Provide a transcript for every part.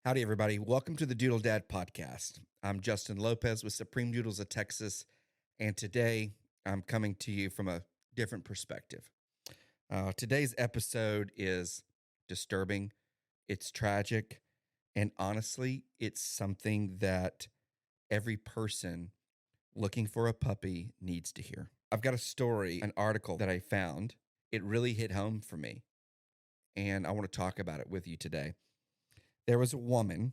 Howdy, everybody. Welcome to the Doodle Dad Podcast. I'm Justin Lopez with Supreme Doodles of Texas, and today I'm coming to you from a different perspective. Today's episode is disturbing, it's tragic, and honestly, it's something that every person looking for a puppy needs to hear. I've got a story, an article that I found. It really hit home for me, and I want to talk about it with you today. There was a woman.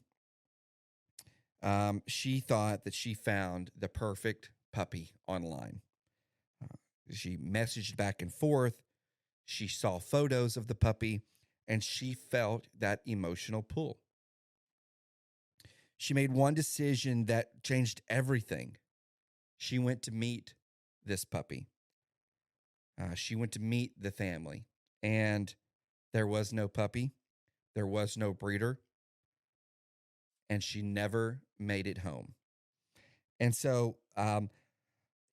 She thought that she found the perfect puppy online. She messaged back and forth. She saw photos of the puppy, and she felt that emotional pull. She made one decision that changed everything. She went to meet this puppy. She went to meet the family, and there was no puppy. There was no breeder, and she never made it home. And so,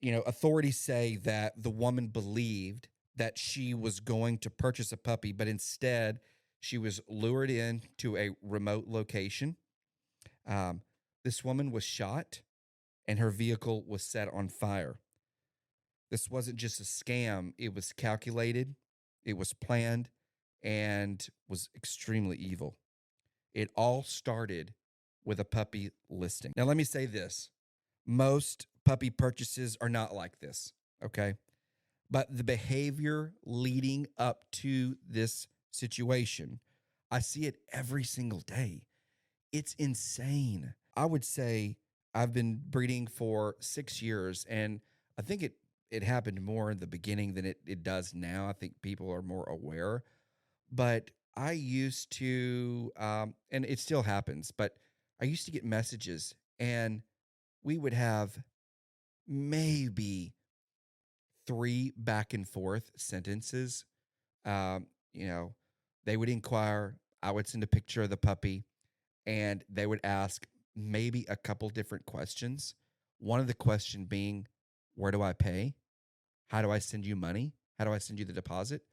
authorities say that the woman believed that she was going to purchase a puppy, but instead she was lured in to a remote location. This woman was shot and her vehicle was set on fire. This wasn't just a scam. It was calculated, it was planned, and was extremely evil. It all started with a puppy listing. Now, let me say this. Most puppy purchases are not like this, okay? But the behavior leading up to this situation, I see it every single day. It's insane. I would say I've been breeding for 6 years, and I think it happened more in the beginning than it does now. I think people are more aware. But I used to, and it still happens, but I used to get messages, and we would have maybe 3 back and forth sentences. Um, you know, they would inquire, I would send a picture of the puppy, and they would ask maybe a couple different questions. One of the question being, where do I pay? How do I send you money? How do I send you the deposit?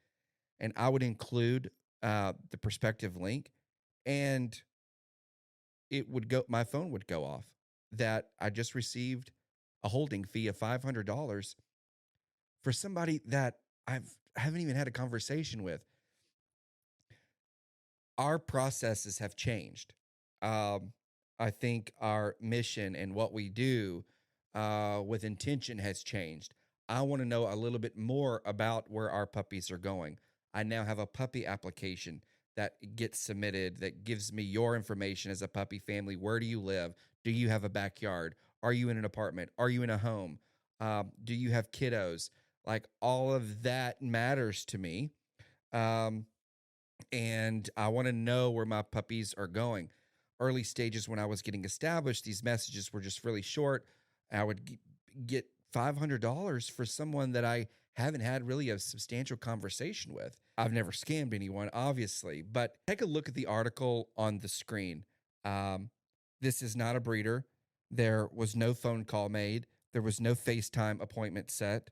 And I would include the prospective link, and my phone would go off that I just received a holding fee of $500 for somebody that I haven't even had a conversation with. Our processes have changed. I think our mission and what we do with intention has changed. I want to know a little bit more about where our puppies are going. I now have a puppy application that gets submitted that gives me your information as a puppy family. Where do you live? Do you have a backyard? Are you in an apartment? Are you in a home? Do you have kiddos? Like, all of that matters to me. And I want to know where my puppies are going. Early stages when I was getting established, these messages were just really short. I would get $500 for someone that I haven't had really a substantial conversation with. I've never scammed anyone, obviously, but take a look at the article on the screen. This is not a breeder. There was no phone call made. There was no FaceTime appointment set.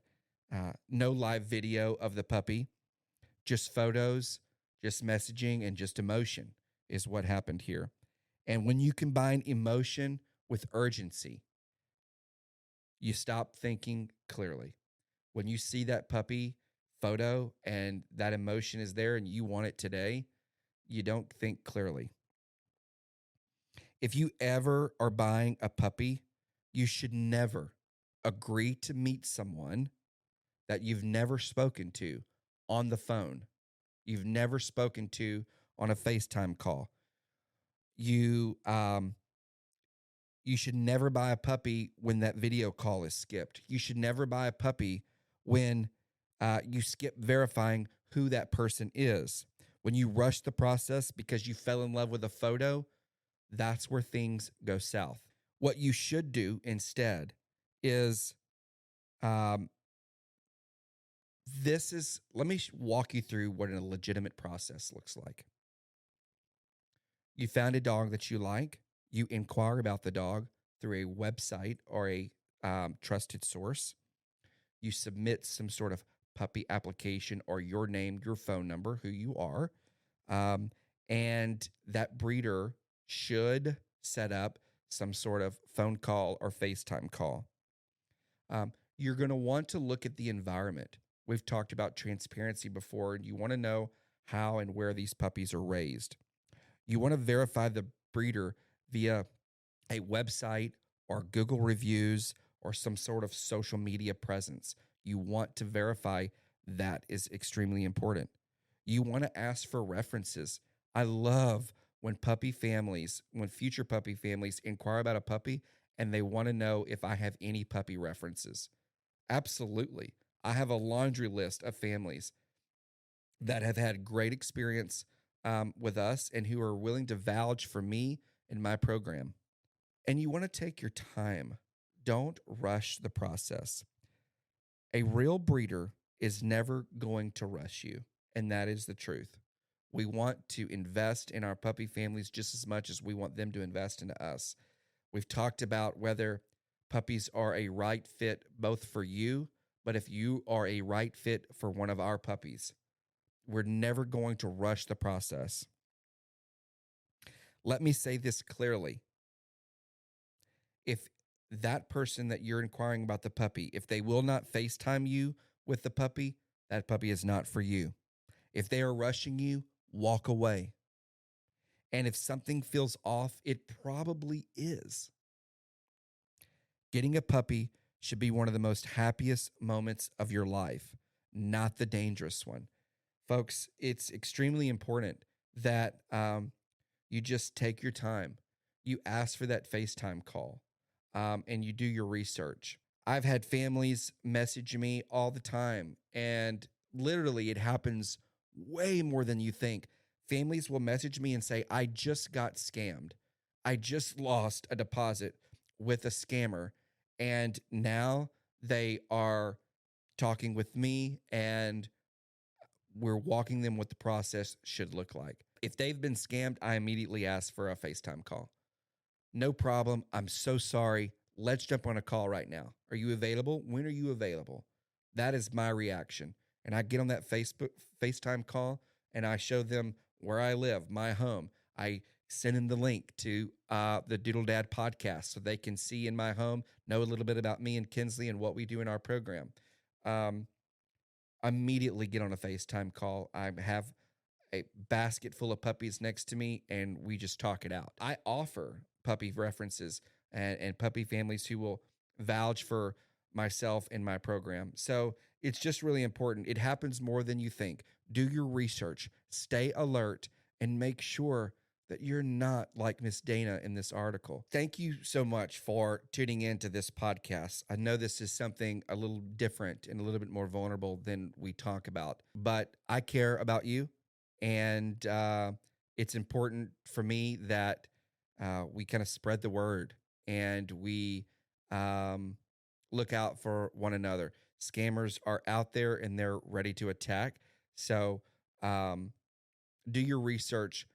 No live video of the puppy. Just photos, just messaging, and just emotion is what happened here. And when you combine emotion with urgency, you stop thinking clearly. When you see that puppy photo and that emotion is there and you want it today, you don't think clearly. If you ever are buying a puppy, you should never agree to meet someone that you've never spoken to on the phone. You've never spoken to on a FaceTime call. You should never buy a puppy when that video call is skipped. You should never buy a puppy when you skip verifying who that person is. When you rush the process because you fell in love with a photo, that's where things go south. What you should do instead is, let me walk you through what a legitimate process looks like. You found a dog that you like. You inquire about the dog through a website or a trusted source. You submit some sort of puppy application or your name, your phone number, who you are. And that breeder should set up some sort of phone call or FaceTime call. You're going to want to look at the environment. We've talked about transparency before, and you want to know how and where these puppies are raised. You want to verify the breeder via a website or Google reviews or some sort of social media presence. You want to verify that is extremely important. You want to ask for references. I love when future puppy families inquire about a puppy and they want to know if I have any puppy references. Absolutely. I have a laundry list of families that have had great experience with us and who are willing to vouch for me and my program. And you want to take your time. Don't rush the process. A real breeder is never going to rush you, and that is the truth. We want to invest in our puppy families just as much as we want them to invest into us. We've talked about whether puppies are a right fit both for you, but if you are a right fit for one of our puppies, we're never going to rush the process. Let me say this clearly. If that person that you're inquiring about the puppy, if they will not FaceTime you with the puppy, that puppy is not for you. If they are rushing you, walk away. And if something feels off, it probably is. Getting a puppy should be one of the most happiest moments of your life, not the dangerous one. Folks, it's extremely important that you just take your time. You ask for that FaceTime call, and you do your research. I've had families message me all the time, and literally it happens way more than you think. Families will message me and say, I just got scammed. I just lost a deposit with a scammer, and now they are talking with me, and we're walking them what the process should look like. If they've been scammed, I immediately ask for a FaceTime call. No problem. I'm so sorry. Let's jump on a call right now. Are you available? When are you available? That is my reaction. And I get on that FaceTime call and I show them where I live, my home. I send them the link to the Doodle Dad Podcast so they can see in my home, know a little bit about me and Kinsley and what we do in our program. Immediately get on a FaceTime call. I have a basket full of puppies next to me, and we just talk it out. I offer puppy references and puppy families who will vouch for myself and my program. So it's just really important. It happens more than you think. Do your research, stay alert, and make sure that you're not like Miss Dana in this article. Thank you so much for tuning in to this podcast. I know this is something a little different and a little bit more vulnerable than we talk about, but I care about you. And it's important for me that we kind of spread the word and we look out for one another. Scammers are out there and they're ready to attack. So do your research.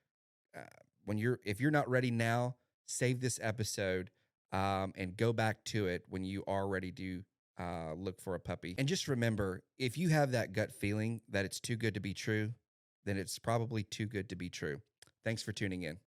If you're not ready now, save this episode and go back to it when you are ready to look for a puppy. And just remember, if you have that gut feeling that it's too good to be true, then it's probably too good to be true. Thanks for tuning in.